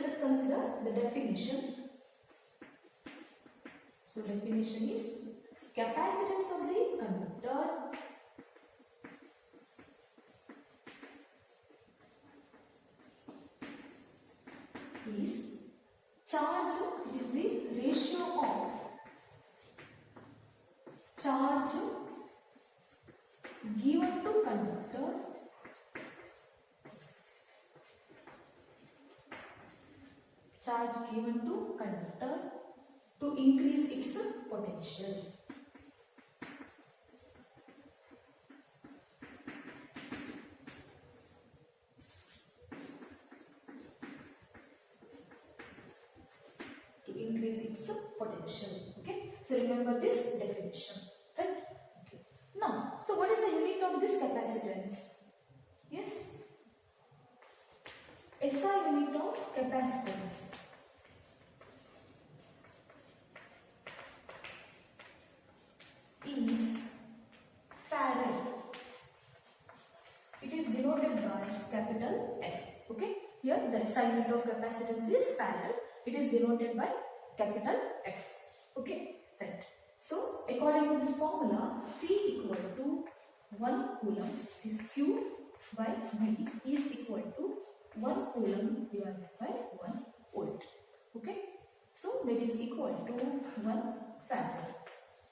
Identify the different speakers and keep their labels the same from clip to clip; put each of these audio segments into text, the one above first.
Speaker 1: us consider the definition. So definition is capacitance of the conductor is charge, it is the ratio of charge given to conductor to increase its potential. Okay, so remember this definition, right? Okay. Now, so what is the unit of this capacitance? Yes, SI unit of capacitance is farad. It is denoted by capital F. Okay, here the SI unit of capacitance is farad. It is denoted by capital F. Okay, right. So according to this formula, C equal to 1 coulomb is Q by V is equal to 1 coulomb divided by 1 volt. Okay, so that is equal to 1 farad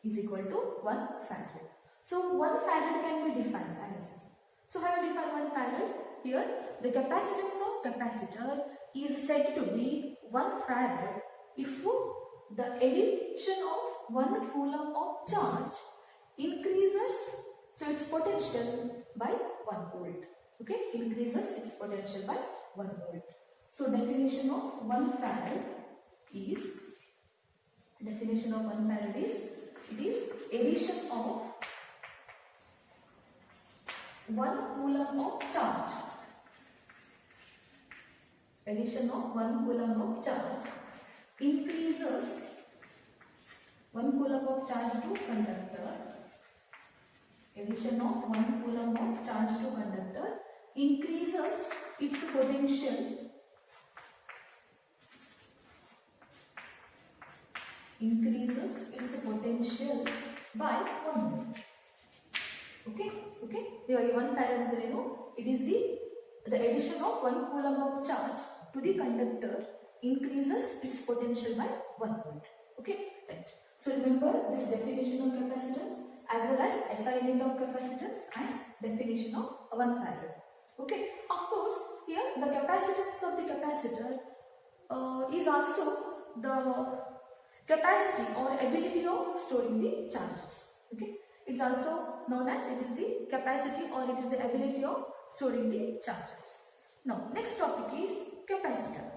Speaker 1: is equal to 1 farad. So 1 farad can be defined as, so how do you define 1 farad? Here the capacitance of capacitor is said to be 1 farad if the addition of 1 coulomb of charge increases so its potential by 1 volt. Okay, increases its potential by 1 volt. So definition of 1 farad is, it is addition of 1 coulomb of charge. Addition of 1 coulomb of charge increases 1 coulomb of charge to conductor. Addition of 1 coulomb of charge to conductor increases its potential. By 1 volt. Okay. Here 1 farad andre ಏನು? It is the addition of 1 coulomb of charge to the conductor increases its potential by 1 volt. Okay, right. So remember this definition of capacitance as well as SI unit of capacitance and definition of 1 farad. Okay, of course here the capacitance of the capacitor is also the capacity or ability of storing the charges. Okay, it's also known as it is the capacity or it is the ability of storing the charges. Now next topic is capacitor.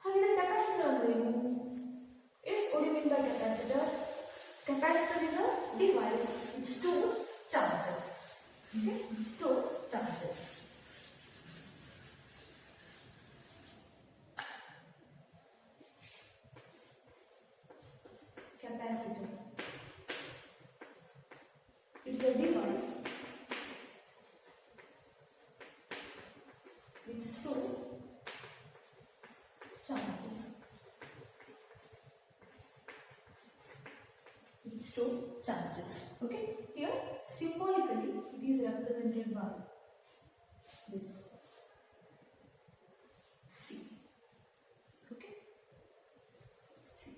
Speaker 1: Here capacitor andre ಏನು? Yes, what do you mean by capacitor? Capacitor is a device which stores charges. Okay, it stores charges. Capacitor. It's a device which stores charges. Okay, here symbolically it is represented by this C. Okay, C.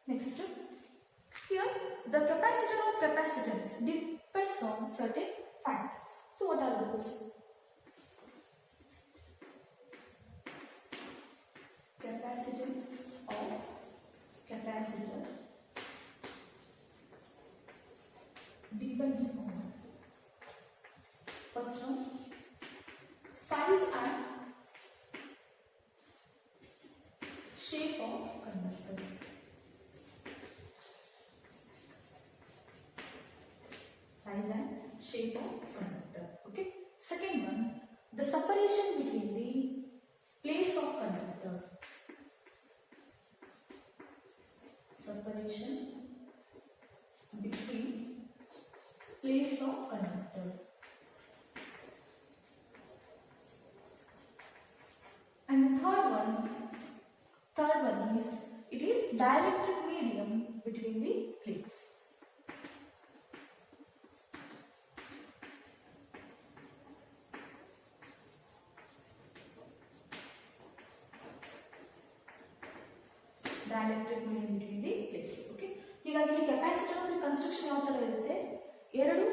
Speaker 1: Next, here the capacitor or capacitance depends on certain factors. So what are those? Capacitance of capacitor depends on, first one, size and shape of conductor. Size and shape of conductor. Okay. Second one, the separation between the plates of conductor. Separation between plates of conductor. dielectric medium between the plates. Dielectric medium between the plates. Okay. ಹೀಗಾಗಿ ಈ capacitor construction ಯಾವ ತರ ಇರುತ್ತೆ? ಎರಡು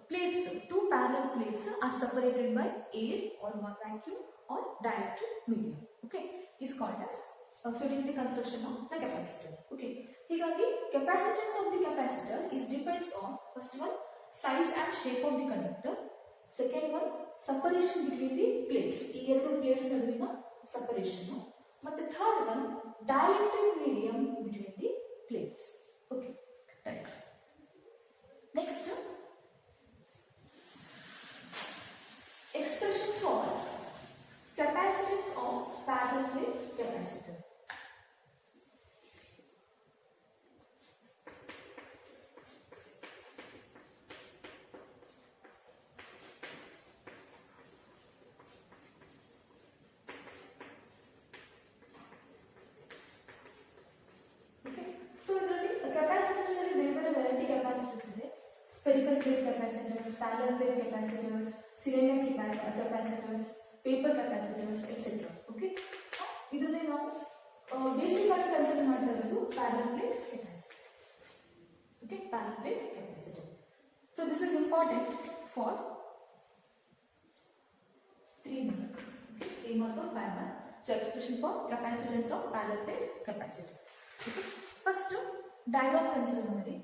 Speaker 1: plates, two parallel plates R separated by air or one vacuum or dielectric medium. Okay, is called as so it is the construction of the capacitor. Okay, higagi capacitance of the capacitor is depends on first one size and shape of the conductor, second one separation between the plates, ee ಎರಡು plates ನಡುವಿನ separation, ಮತ್ತೆ third one dielectric medium between the plates. Okay, right. Next, expression for capacitance of parallel plate capacitor. Spherical plate capacitors, parallel plate capacitors, cylinder capacitors, paper capacitors, etc. Okay. ಇದರಲ್ಲಿ ನಾವು basic ಆಗಿ consider ಮಾಡ್ತಾ ಇರೋದು parallel plate capacitor. Okay, parallel plate capacitor. So this is important for 3 mark. Okay, 3 mark or 5 mark. So expression for capacitance of parallel plate capacitor. Okay. First diagram consider ಮಾಡಿ.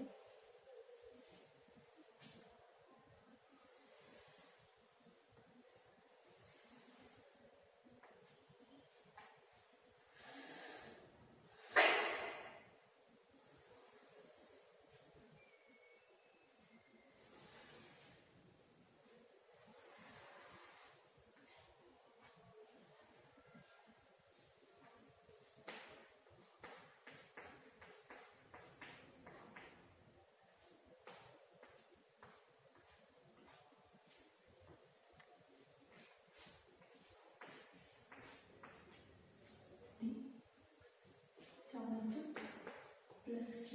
Speaker 1: Plus Q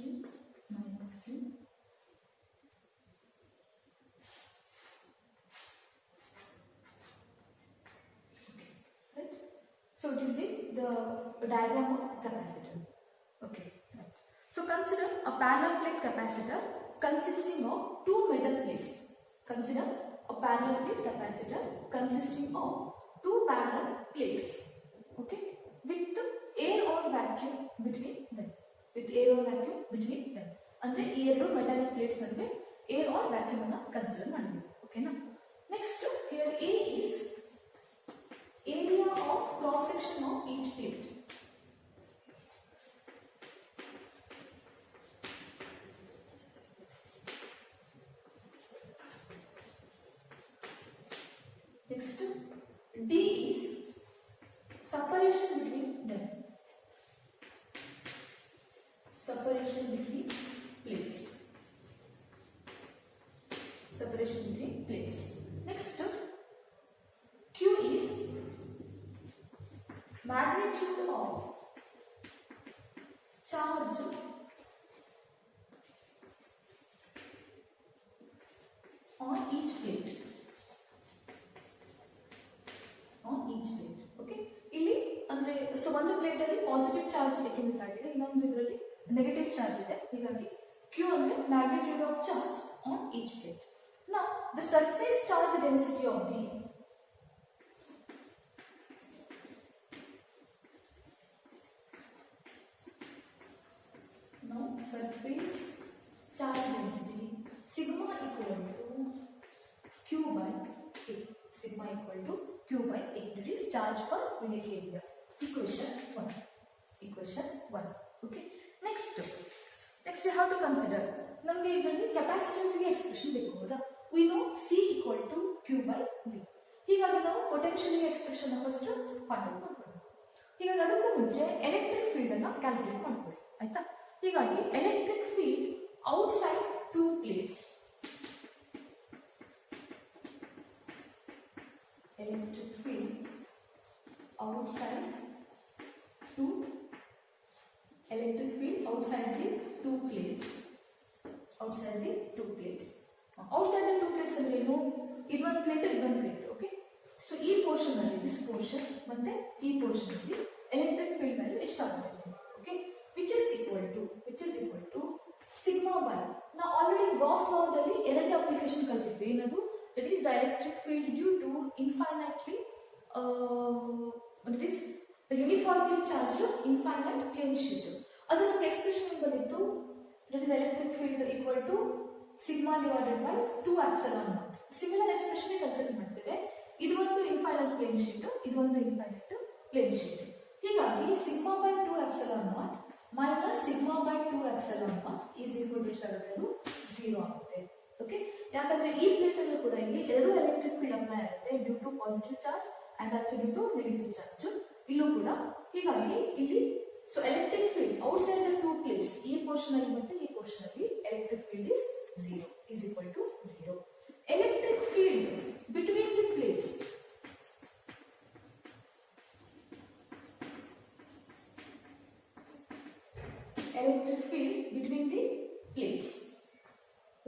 Speaker 1: minus Q. Okay, right? So it is the diagram of capacitor. Okay, right. So consider a parallel plate capacitor consisting of two metal plates. Consider a parallel plate capacitor consisting of two parallel plates. Okay, with air or vacuum between them. With air or vacuum between them. Andre ee ಎರಡು metallic plates ನಡುವೆ air or vacuum ಅನ್ನು consider ಮಾಡಬೇಕು. ಓಕೆನಾ? Next here A is area of cross section of each plate. Next D is separation between them. Separation between plates. Separation between plates. Next, Q is magnitude of charge on each plate. On each plate. Okay. ಇಲ್ಲಿ ಅಂದ್ರೆ so ಒಂದು plate ಅಲ್ಲಿ positive charge accumulate ಆಗಿದೆ, ಇನ್ನೊಂದು ಇದರಲ್ಲಿ negative charge ಇದೆ. ಹೀಗಾಗಿ Q ಅಂದ್ರೆ magnitude of charge on each plate. Now the surface charge density of the surface charge density sigma equal to Q by A. Sigma equal to Q by A. That is charge per unit area. Equation 1. Equation 1. Okay. Next you have to consider ನಮಗೆ ಇದರಲ್ಲಿ capacitance ಗೆ expression ಬೇಕು ಹೌದಾ? we know C equal to Q by V. ಹೀಗಾಗಿ ನಾವು potential ಗೆ expression first find out ಮಾಡಬೇಕು. ಹೀಗಾಗಿ ಅದಕ್ಕೂ ಮುಂಚೆ ಎಲೆಕ್ಟ್ರಿಕ್ ಫೀಲ್ಡ್ ಅನ್ನು ಕ್ಯಾಲ್ಕುಲೇಟ್ ಮಾಡಬೇಕು. ಆಯ್ತಾ? ಹೀಗಾಗಿ electric field outside two plates, electric field outside two electric field outside the two plates. Outside the two plates. Outside the two plates ಅಂದ್ರೆ ಏನು? ಇದೊಂದು ಪ್ಲೇಟ್ ಇದೊಂದು ಪ್ಲೇಟ್. ಓಕೆ, ಸೊ ಈ ಪೋರ್ಷನ್ ಅಲ್ಲಿ ದಿಸ್ ಪೋರ್ಷನ್ ಮತ್ತೆ ಈ ಪೋರ್ಷನ್ ಅಲ್ಲಿ electric field value ಎಷ್ಟಾಗುತ್ತೆ? Okay, which is equal to sigma by. ನಾವು ಆಲ್ರೆಡಿ ಗಾಸ್ ಲಾದಲ್ಲಿ ಎರಡನೇ ಅಪ್ಲಿಕೇಶನ್ ಕಲಿತಿದ್ವಿ. ಏನದು? That is the electric field due to infinitely that is uniformly charged infinite plane sheet. ಅದು ನಮಗೆ ಎಕ್ಸ್ಪ್ರೆಷನ್ ಬಂದಿತ್ತು. That is electric field equal to sigma divided by 2 epsilon naught. Similar expression consider ಮಾಡ್ತೇವೆ. ಇದು ಒಂದು infinite plane sheet, ಇದು ಒಂದು infinite plane sheet. ಹೀಗಾಗಿ sigma by 2 epsilon naught minus sigma by 2 epsilon naught is equal to ಎಷ್ಟಾಗುತ್ತೆ? ಅದು 0 ಆಗುತ್ತೆ. Okay, ಯಾಕಂದ್ರೆ ಈ ಪ್ಲೇಟ್ ಅಲ್ಲೂ ಕೂಡ ಇಲ್ಲಿ ಎರಡು ಎಲೆಕ್ಟ್ರಿಕ್ ಫೀಲ್ಡ್ ಅಪ್ಲೈ ಆಗುತ್ತೆ due to positive charge and also due to negative charge ಇಲ್ಲೂ ಕೂಡ. ಹೀಗಾಗಿ ಇಲ್ಲಿ so electric field outside the two plates, ಈ ಪೋರ್ಷನ್ ಅಲ್ಲಿ ಮತ್ತೆ ಈ ಪೋರ್ಷನ್ ಅಲ್ಲಿ electric field is 0 is equal to 0. Electric field between the plates. Electric field between the plates.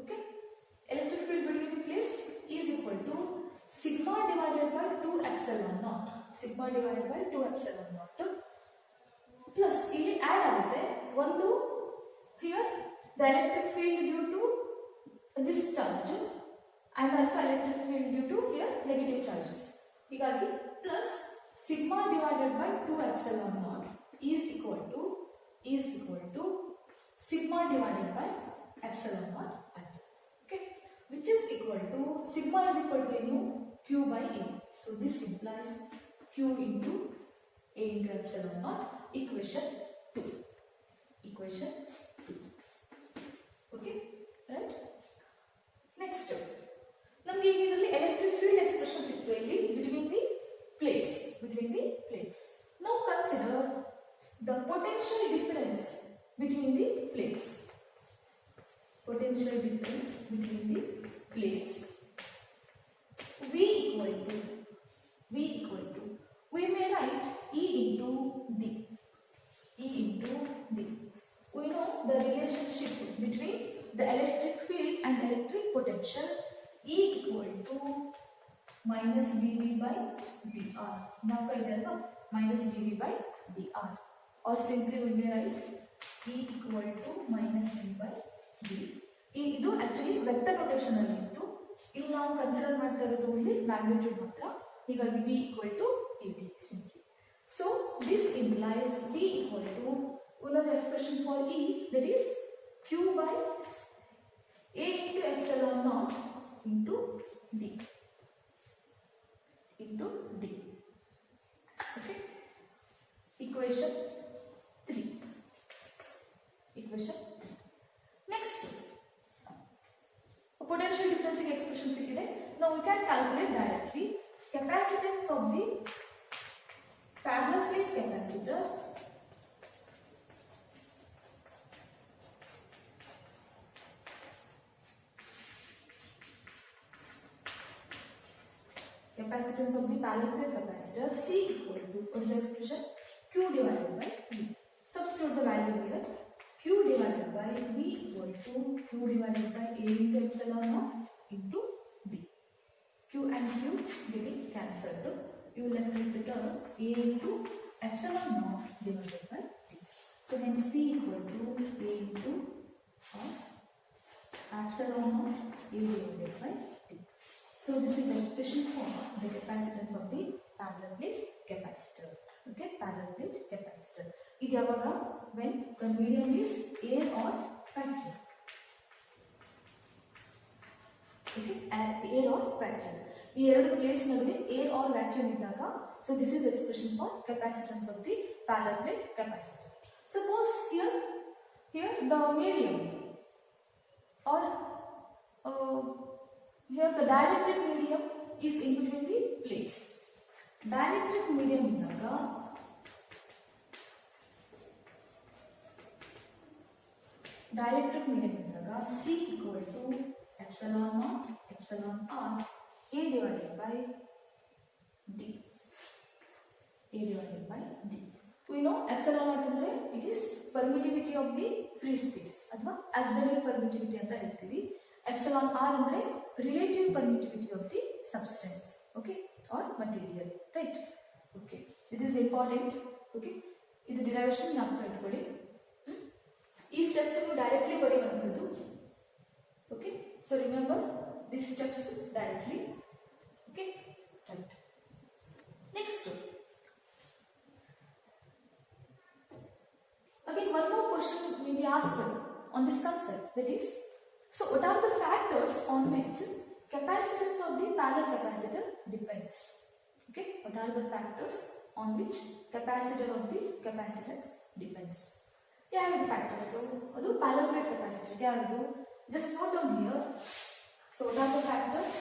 Speaker 1: Okay, electric field between the plates is equal to sigma divided by 2 epsilon naught. Sigma divided by 2 epsilon naught plus ಇಲ್ಲಿ add ಆಗುತ್ತೆ ಒಂದು here the electric field due to this charge and also electric field due to here negative charges. ಹೀಗಾಗಿ plus sigma divided by 2 epsilon naught is equal to sigma divided by epsilon naught. Okay, which is equal to sigma is equal to q by a. So this implies q into a into epsilon naught. Equation 2. Okay, right? Next, ನಮಗೆ ಇದರಲ್ಲಿ electric field expression ಸಿಕ್ತು ಇಲ್ಲಿ between the plates. Now consider the potential difference between the plates. V equal to we may write E into D. We know the relationship between the electric field and electric potential. E equal to minus dV by dr. Now minus dV by dr, or simply we may write E equal to minus d by d. ಇದು actually vector notation ಅಲ್ಲಿ ಇತ್ತು. ಇಲ್ಲಿ ನಾವು consider ಮಾಡ್ತಾ ಇರೋದು ಇಲ್ಲಿ magnitude ಮಾತ್ರ. ಹೀಗಾಗಿ V equal to dt simply. So this implies V equal to another expression for E, that is q by a into epsilon naught into d. Okay, equation 3. Next, a potential difference expression sikide. Now we can calculate directly capacitance of the parallel plate capacitor capacitance of the parallel plate capacitor C equal to what's the expression? Q divided by V. Substitute the value here. Q divided by V equal to Q divided by A into epsilon naught into D. Q and Q getting cancelled. You will left with the term A into epsilon naught divided by D. So then C equal to A into epsilon naught A divided by D. So this is the expression for the capacitance of the parallel plate capacitor. Okay, parallel plate capacitor. This is when the medium is air or vacuum. Okay, air or vacuum. These two plates air or vacuum idaga. So this is the expression for capacitance of the parallel plate capacitor. Suppose here the medium or here the dielectric medium is in between the plates. Dielectric medium idaga C equal to epsilon naught epsilon r A divided by D. We know epsilon naught it is permittivity of the free space ಅಥವಾ absolute permittivity ಅಂತ ಹೇಳ್ತೀವಿ. Epsilon r ಅಂದ್ರೆ relative permittivity of the substance, okay, or material, right? Okay, it is important. Okay, ಇದು derivation ಜ್ಞಾಪಕ ಇಟ್ಕೊಳ್ಳಿ. ಈ steps ಅನ್ನು directly ಬರೆಯುವಂತದ್ದು. Okay, so remember these steps directly. Okay, right. Next, again one more question may be asked on this concept, that is, so what are the factors on which capacitance of the parallel capacitor depends? Okay, what are the factors on which capacitor of the capacitance depends? Yeah, the factors. So adu parallel plate capacitor ಯಾವುದು? Just note down here. So what are the factors?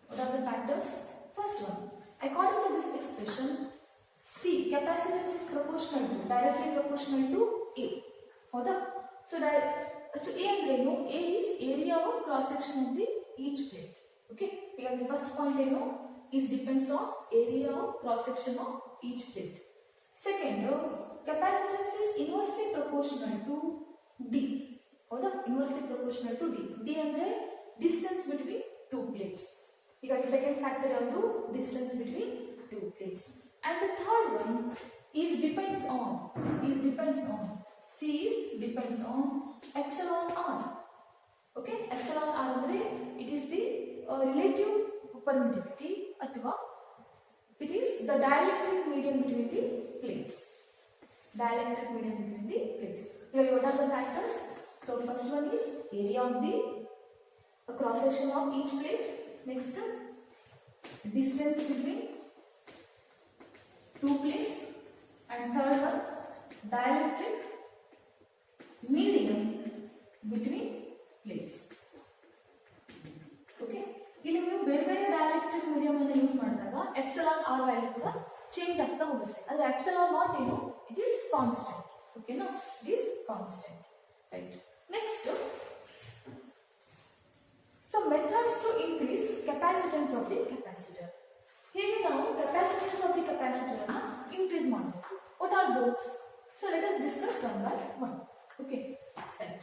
Speaker 1: What are the factors? First one, according to this expression, C, capacitance is proportional to, directly proportional to A. Hoda? So A andrenu, A is area of cross section of the each plate. Okay? Here the first point is depends on area of cross section of each plate. Second, capacitance is inversely proportional to D. Hoda? Inversely proportional to D. D andre distance between two plates. Here the second factor is distance between two plates. And the third one is depends on. C is depends on epsilon r. Okay, epsilon r andre it is the relative permittivity athwa it is the dielectric medium between the plates. Dielectric medium between the plates. Here what are the factors? So first one is area of the cross section of each plate. Next, distance between two plates, and third one, dielectric medium between plates. Okay, ಇಲ್ಲಿ ನೀವು ಬೇರೆ ಬೇರೆ dielectric medium ಅನ್ನು use ಮಾಡಿದಾಗ epsilon R value ಕೂಡ change ಆಗ್ತಾ ಹೋಗುತ್ತೆ. ಆದರೆ ಎಪ್ಸಿಲಾನ್ ನಾಟ್ ಏನು, ಇಟ್ ಈಸ್ ಕಾನ್ಸ್ಟೆಂಟ್. ಓಕೆನಾ, it is constant, right. Next, so methods to increase capacitance of the capacitor. Here now capacitance of the capacitor na increase ಮಾಡಬೇಕು. What are those? So let us discuss one by one. Okay, right.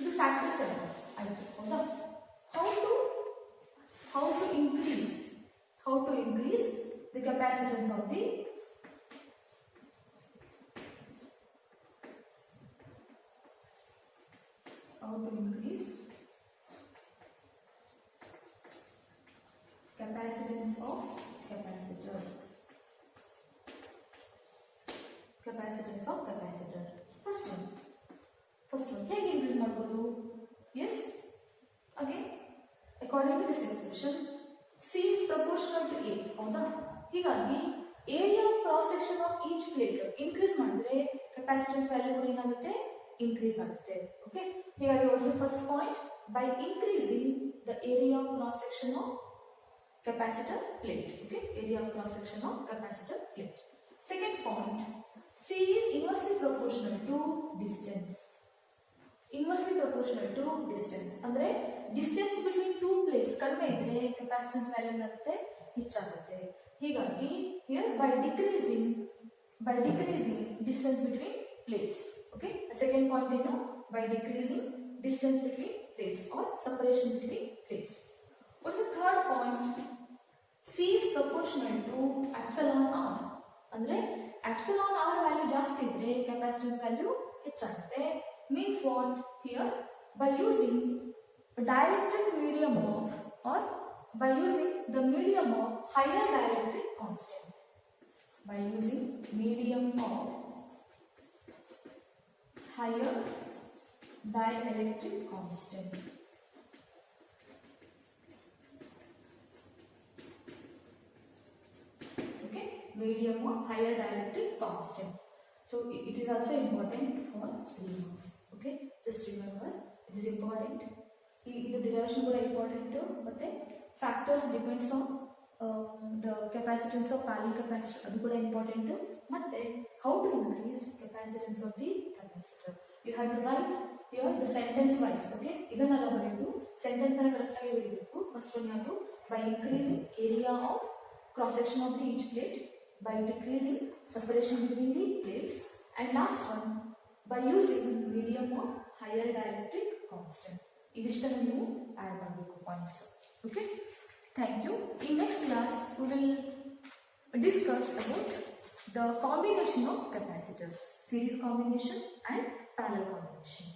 Speaker 1: The factors are how to increase the capacitance of the capacitance of capacitor. First one ಹೇಗೆ increase ಮಾಡಬಹುದು? Yes, again according to this expression, C is proportional to A. ಹೌದಾ? ಹೀಗಾಗಿ area of cross section of each plate increase ಮಾಡಿದ್ರೆ capacitance value ಕೂಡ ಏನಾಗುತ್ತೆ? Increase ಆಗುತ್ತೆ. Okay, ಹೀಗಾಗಿ what is the first point? By increasing the area of cross section of capacitor plate. Okay, area of cross section of capacitor plate. Second point, C is inversely proportional to distance. ಅಂದ್ರೆ distance between two plates ಕಡಿಮೆ ಇದ್ರೆ capacitance value ಏನಾಗುತ್ತೆ? ಹೆಚ್ಚಾಗುತ್ತೆ. ಹೀಗಾಗಿ here by decreasing distance between plates. Okay, the second point ಏನು? By decreasing distance between plates or separation between plates. What is the third point? C is proportional to epsilon r. ಅಂದ್ರೆ epsilon r value ಜಾಸ್ತಿ ಇದ್ರೆ capacitance value ಹೆಚ್ಚಾಗುತ್ತೆ. Means what? Here by using dielectric medium of or by using the medium of higher dielectric constant. By using medium of higher dielectric constant. Medium of higher dielectric constant. So it is also important for 3 marks. Okay, just remember it is important. The derivation is important. But factors depends on the capacitance of parallel capacitor. That is important. But how to increase capacitance of the capacitor? You have to write here the sentence wise. Okay, this is sentence correct. First one, you have to by increasing area of cross section of the each plate by decreasing separation between the plates, and last one by using medium of higher dielectric constant. ಇವಿಷ್ಟನ್ನು ನೀವು add ಮಾಡಬೇಕು points. Okay, thank you. In next class we will discuss about the combination of capacitors, series combination and parallel combination.